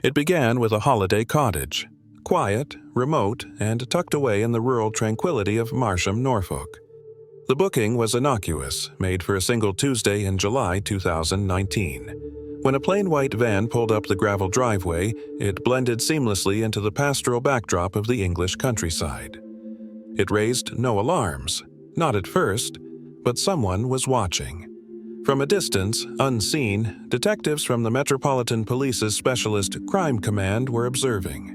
It began with a holiday cottage, quiet, remote, and tucked away in the rural tranquility of Marsham, Norfolk. The booking was innocuous, made for a single Tuesday in July 2019. When a plain white van pulled up the gravel driveway, it blended seamlessly into the pastoral backdrop of the English countryside. It raised no alarms, not at first, but someone was watching. From a distance, unseen, detectives from the Metropolitan Police's Specialist Crime Command were observing.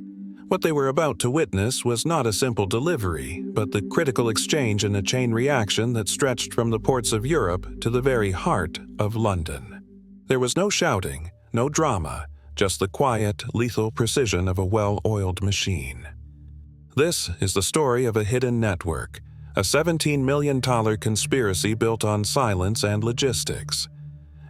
What they were about to witness was not a simple delivery, but the critical exchange in a chain reaction that stretched from the ports of Europe to the very heart of London. There was no shouting, no drama, just the quiet, lethal precision of a well-oiled machine. This is the story of a hidden network, a $17 million conspiracy built on silence and logistics.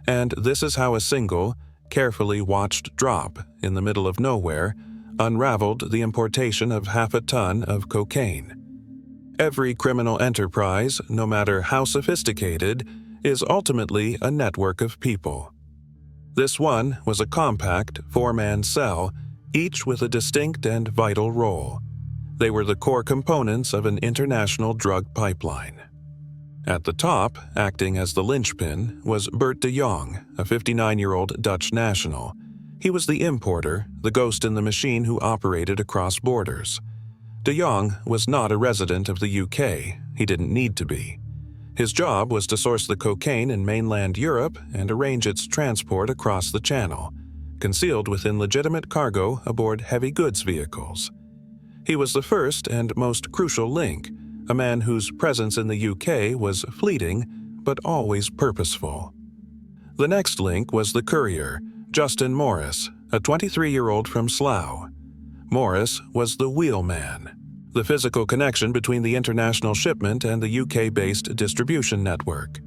And this is how a single, carefully watched drop in the middle of nowhere unraveled the importation of half a ton of cocaine. Every criminal enterprise, no matter how sophisticated, is ultimately a network of people. This one was a compact, four-man cell, each with a distinct and vital role. They were the core components of an international drug pipeline. At the top, acting as the linchpin, was Bert de Jong, a 59-year-old Dutch national. He was the importer, the ghost in the machine who operated across borders. De Jong was not a resident of the UK. He didn't need to be. His job was to source the cocaine in mainland Europe and arrange its transport across the Channel, concealed within legitimate cargo aboard heavy goods vehicles. He was the first and most crucial link, a man whose presence in the UK was fleeting but always purposeful. The next link was the courier, Justin Morris, a 23-year-old from Slough. Morris was the wheelman, the physical connection between the international shipment and the UK-based distribution network.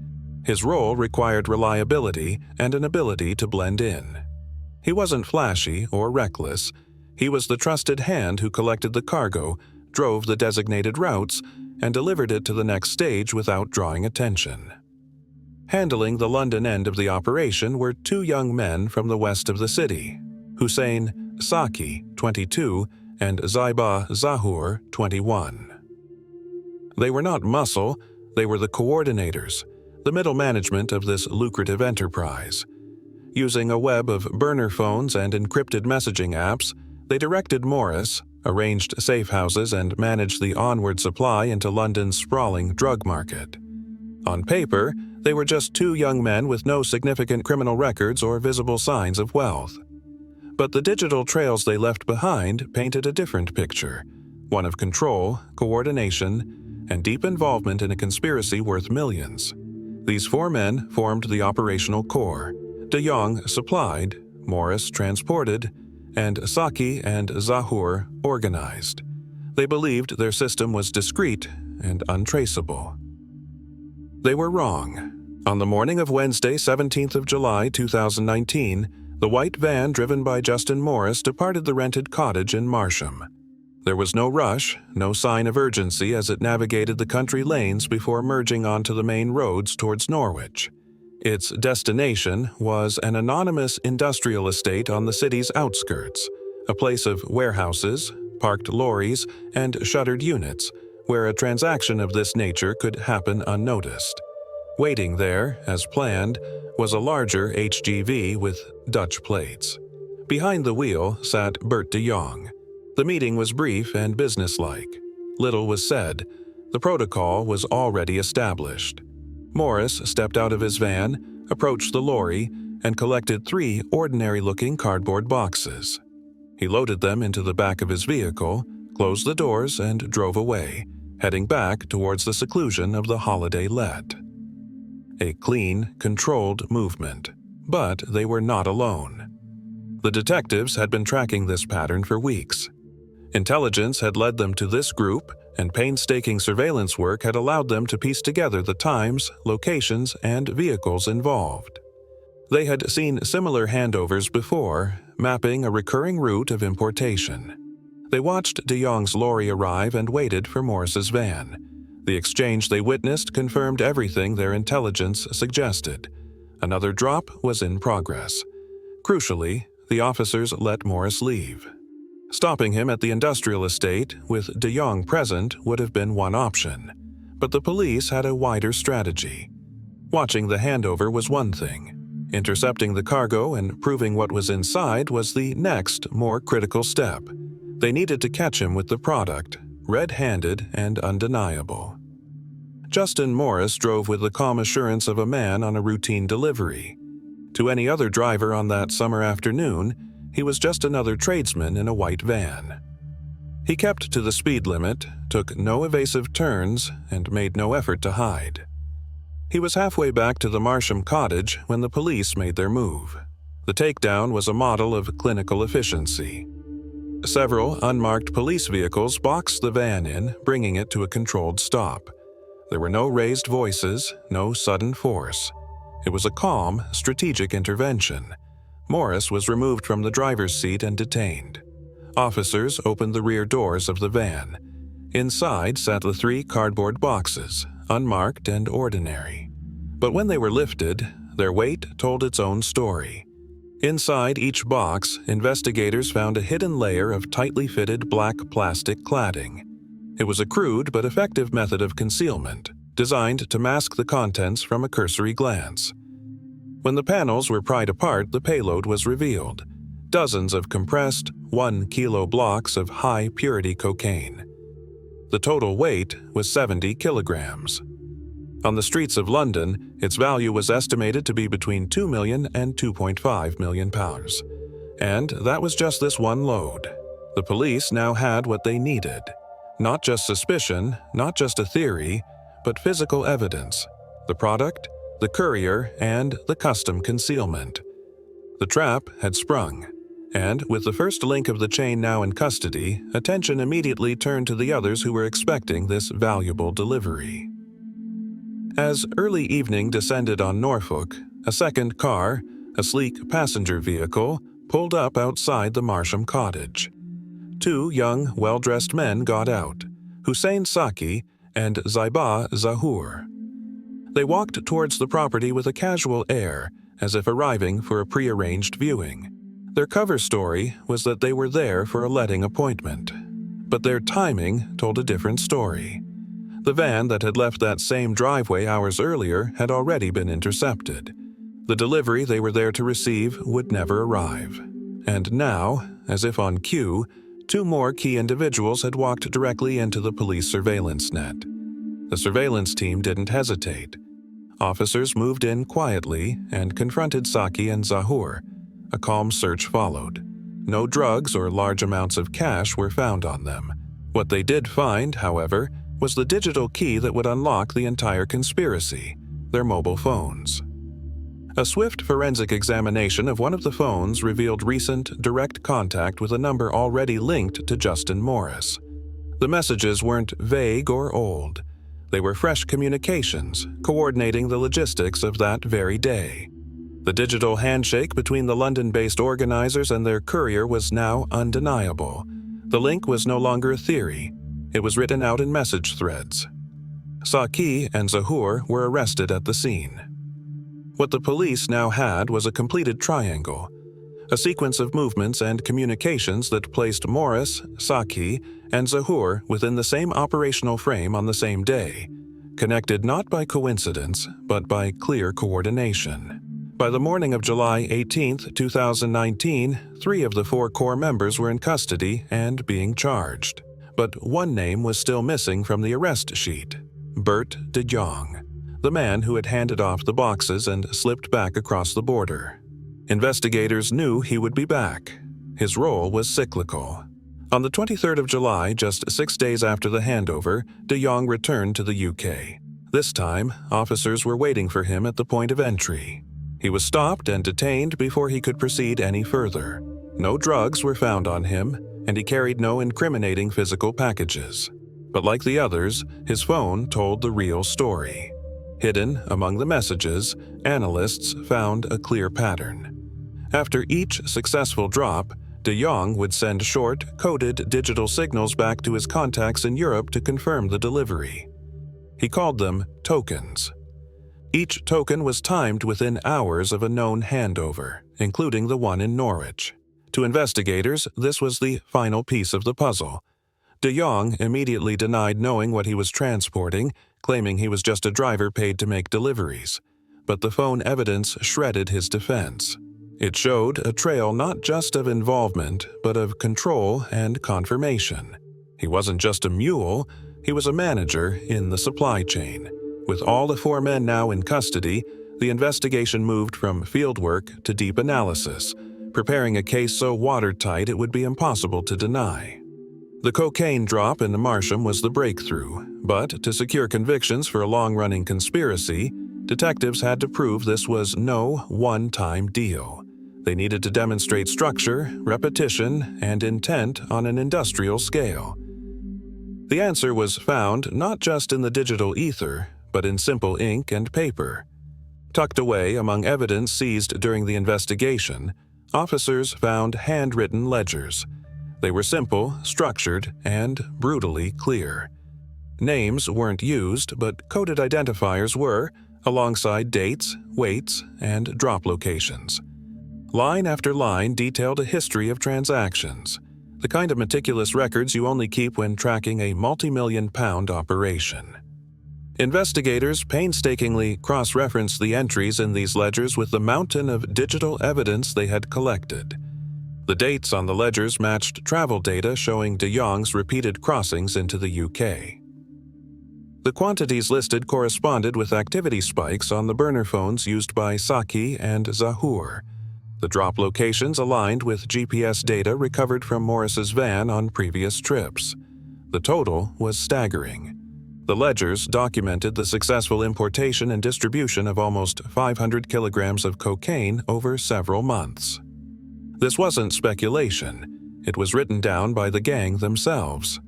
His role required reliability and an ability to blend in. He wasn't flashy or reckless. He was the trusted hand who collected the cargo, drove the designated routes, and delivered it to the next stage without drawing attention. Handling the London end of the operation were two young men from the west of the city, Hussein Saki, 22, and Zaiba Zahur, 21. They were not muscle, they were the coordinators, the middle management of this lucrative enterprise. Using a web of burner phones and encrypted messaging apps, they directed Morris, arranged safe houses, and managed the onward supply into London's sprawling drug market. On paper, they were just two young men with no significant criminal records or visible signs of wealth. But the digital trails they left behind painted a different picture, one of control, coordination, and deep involvement in a conspiracy worth millions. These four men formed the operational core. De Jong supplied, Morris transported, and Saki and Zahur organized. They believed their system was discreet and untraceable. They were wrong. On the morning of Wednesday, 17th of July, 2019, the white van driven by Justin Morris departed the rented cottage in Marsham. There was no rush, no sign of urgency as it navigated the country lanes before merging onto the main roads towards Norwich. Its destination was an anonymous industrial estate on the city's outskirts, a place of warehouses, parked lorries, and shuttered units, where a transaction of this nature could happen unnoticed. Waiting there, as planned, was a larger HGV with Dutch plates. Behind the wheel sat Bert de Jong. The meeting was brief and businesslike. Little was said. The protocol was already established. Morris stepped out of his van, approached the lorry, and collected 3 ordinary-looking cardboard boxes. He loaded them into the back of his vehicle, closed the doors, and drove away, heading back towards the seclusion of the holiday let. A clean, controlled movement. But they were not alone. The detectives had been tracking this pattern for weeks. Intelligence had led them to this group, and painstaking surveillance work had allowed them to piece together the times, locations, and vehicles involved. They had seen similar handovers before, mapping a recurring route of importation. They watched de Jong's lorry arrive and waited for Morris's van. The exchange they witnessed confirmed everything their intelligence suggested. Another drop was in progress. Crucially, the officers let Morris leave. Stopping him at the industrial estate with de Jong present would have been one option, but the police had a wider strategy. Watching the handover was one thing. Intercepting the cargo and proving what was inside was the next, more critical step. They needed to catch him with the product, red-handed and undeniable. Justin Morris drove with the calm assurance of a man on a routine delivery. To any other driver on that summer afternoon, he was just another tradesman in a white van. He kept to the speed limit, took no evasive turns, and made no effort to hide. He was halfway back to the Marsham cottage when the police made their move. The takedown was a model of clinical efficiency. Several unmarked police vehicles boxed the van in, bringing it to a controlled stop. There were no raised voices, no sudden force. It was a calm, strategic intervention. Morris was removed from the driver's seat and detained. Officers opened the rear doors of the van. Inside sat the 3 cardboard boxes, unmarked and ordinary. But when they were lifted, their weight told its own story. Inside each box, investigators found a hidden layer of tightly fitted black plastic cladding. It was a crude but effective method of concealment, designed to mask the contents from a cursory glance. When the panels were pried apart, the payload was revealed: dozens of compressed, 1-kilo blocks of high-purity cocaine. The total weight was 70 kilograms. On the streets of London, its value was estimated to be between £2 million and £2.5 million. And that was just this one load. The police now had what they needed. Not just suspicion, not just a theory, but physical evidence: the product, the courier, and the custom concealment. The trap had sprung, and with the first link of the chain now in custody, attention immediately turned to the others who were expecting this valuable delivery. As early evening descended on Norfolk, a second car, a sleek passenger vehicle, pulled up outside the Marsham cottage. 2 young, well-dressed men got out: Hussein Saki and Zaiba Zahour. They walked towards the property with a casual air, as if arriving for a prearranged viewing. Their cover story was that they were there for a letting appointment. But their timing told a different story. The van that had left that same driveway hours earlier had already been intercepted. The delivery they were there to receive would never arrive. And now, as if on cue, 2 more key individuals had walked directly into the police surveillance net. The surveillance team didn't hesitate. Officers moved in quietly and confronted Saki and Zahour. A calm search followed. No drugs or large amounts of cash were found on them. What they did find, however, was the digital key that would unlock the entire conspiracy: their mobile phones. A swift forensic examination of one of the phones revealed recent direct contact with a number already linked to Justin Morris. The messages weren't vague or old. They were fresh communications, coordinating the logistics of that very day. The digital handshake between the London-based organizers and their courier was now undeniable. The link was no longer a theory. It was written out in message threads. Saki and Zahour were arrested at the scene. What the police now had was a completed triangle, a sequence of movements and communications that placed Morris, Saki, and Zahour within the same operational frame on the same day, connected not by coincidence, but by clear coordination. By the morning of July 18, 2019, 3 of the 4 core members were in custody and being charged. But one name was still missing from the arrest sheet: Bert de Jong, the man who had handed off the boxes and slipped back across the border. Investigators knew he would be back. His role was cyclical. On the 23rd of July, just 6 days after the handover, de Jong returned to the UK. This time, officers were waiting for him at the point of entry. He was stopped and detained before he could proceed any further. No drugs were found on him, and he carried no incriminating physical packages. But like the others, his phone told the real story. Hidden among the messages, analysts found a clear pattern. After each successful drop, de Jong would send short, coded digital signals back to his contacts in Europe to confirm the delivery. He called them tokens. Each token was timed within hours of a known handover, including the one in Norwich. To investigators, this was the final piece of the puzzle. De Jong immediately denied knowing what he was transporting, claiming he was just a driver paid to make deliveries. But the phone evidence shredded his defense. It showed a trail not just of involvement, but of control and confirmation. He wasn't just a mule, he was a manager in the supply chain. With all the 4 men now in custody, the investigation moved from fieldwork to deep analysis, preparing a case so watertight it would be impossible to deny. The cocaine drop in Marsham was the breakthrough, but to secure convictions for a long-running conspiracy, detectives had to prove this was no one-time deal. They needed to demonstrate structure, repetition, and intent on an industrial scale. The answer was found not just in the digital ether, but in simple ink and paper. Tucked away among evidence seized during the investigation, officers found handwritten ledgers. They were simple, structured, and brutally clear. Names weren't used, but coded identifiers were, alongside dates, weights, and drop locations. Line after line detailed a history of transactions, the kind of meticulous records you only keep when tracking a multi-million-pound operation. Investigators painstakingly cross-referenced the entries in these ledgers with the mountain of digital evidence they had collected. The dates on the ledgers matched travel data showing de Jong's repeated crossings into the UK. The quantities listed corresponded with activity spikes on the burner phones used by Saki and Zahur. The drop locations aligned with GPS data recovered from Morris's van on previous trips. The total was staggering. The ledgers documented the successful importation and distribution of almost 500 kilograms of cocaine over several months. This wasn't speculation. It was written down by the gang themselves.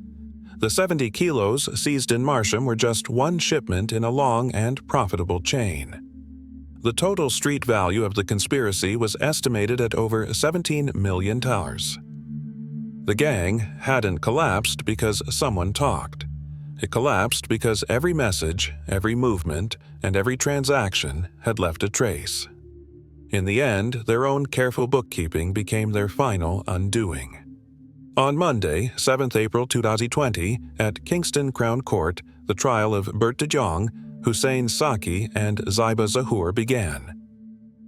The 70 kilos seized in Marsham were just one shipment in a long and profitable chain. The total street value of the conspiracy was estimated at over $17 million. The gang hadn't collapsed because someone talked. It collapsed because every message, every movement, and every transaction had left a trace. In the end, their own careful bookkeeping became their final undoing. On Monday, 7th April 2020, at Kingston Crown Court, the trial of Bert de Jong, Hussein Saki, and Ziba Zahur began.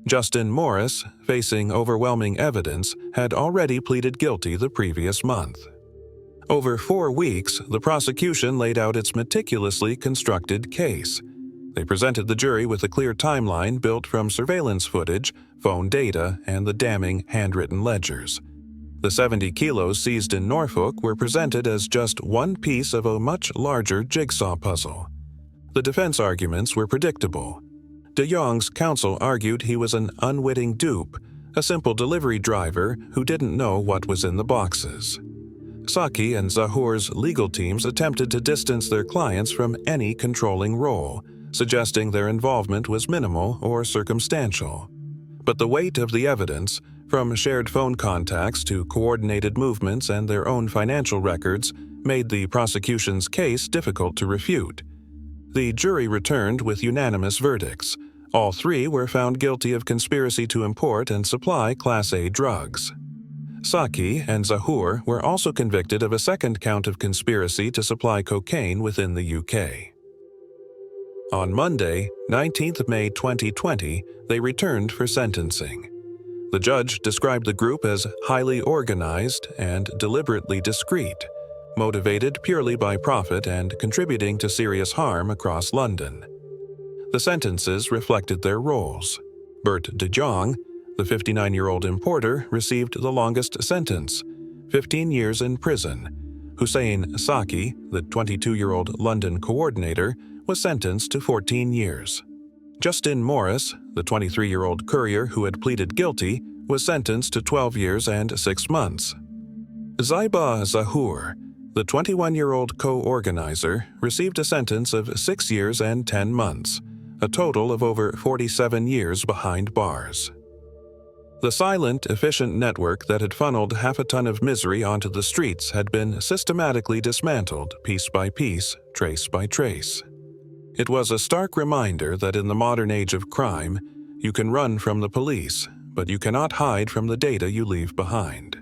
Justin Morris, facing overwhelming evidence, had already pleaded guilty the previous month. Over 4 weeks, the prosecution laid out its meticulously constructed case. They presented the jury with a clear timeline built from surveillance footage, phone data, and the damning handwritten ledgers. The 70 kilos seized in Norfolk were presented as just one piece of a much larger jigsaw puzzle. The defense arguments were predictable. De Jong's counsel argued he was an unwitting dupe, a simple delivery driver who didn't know what was in the boxes. Saki and Zahur's legal teams attempted to distance their clients from any controlling role, suggesting their involvement was minimal or circumstantial. But the weight of the evidence, from shared phone contacts to coordinated movements and their own financial records, made the prosecution's case difficult to refute. The jury returned with unanimous verdicts. All 3 were found guilty of conspiracy to import and supply Class A drugs. Saki and Zahur were also convicted of a second count of conspiracy to supply cocaine within the UK. On Monday, 19th May 2020, they returned for sentencing. The judge described the group as highly organized and deliberately discreet, motivated purely by profit and contributing to serious harm across London. The sentences reflected their roles. Bert de Jong, the 59-year-old importer, received the longest sentence, 15 years in prison. Hussein Saki, the 22-year-old London coordinator, was sentenced to 14 years. Justin Morris, the 23-year-old courier who had pleaded guilty, was sentenced to 12 years and 6 months. Ziba Zahur, the 21-year-old co-organizer, received a sentence of 6 years and 10 months, a total of over 47 years behind bars. The silent, efficient network that had funneled half a ton of misery onto the streets had been systematically dismantled piece by piece, trace by trace. It was a stark reminder that in the modern age of crime, you can run from the police, but you cannot hide from the data you leave behind.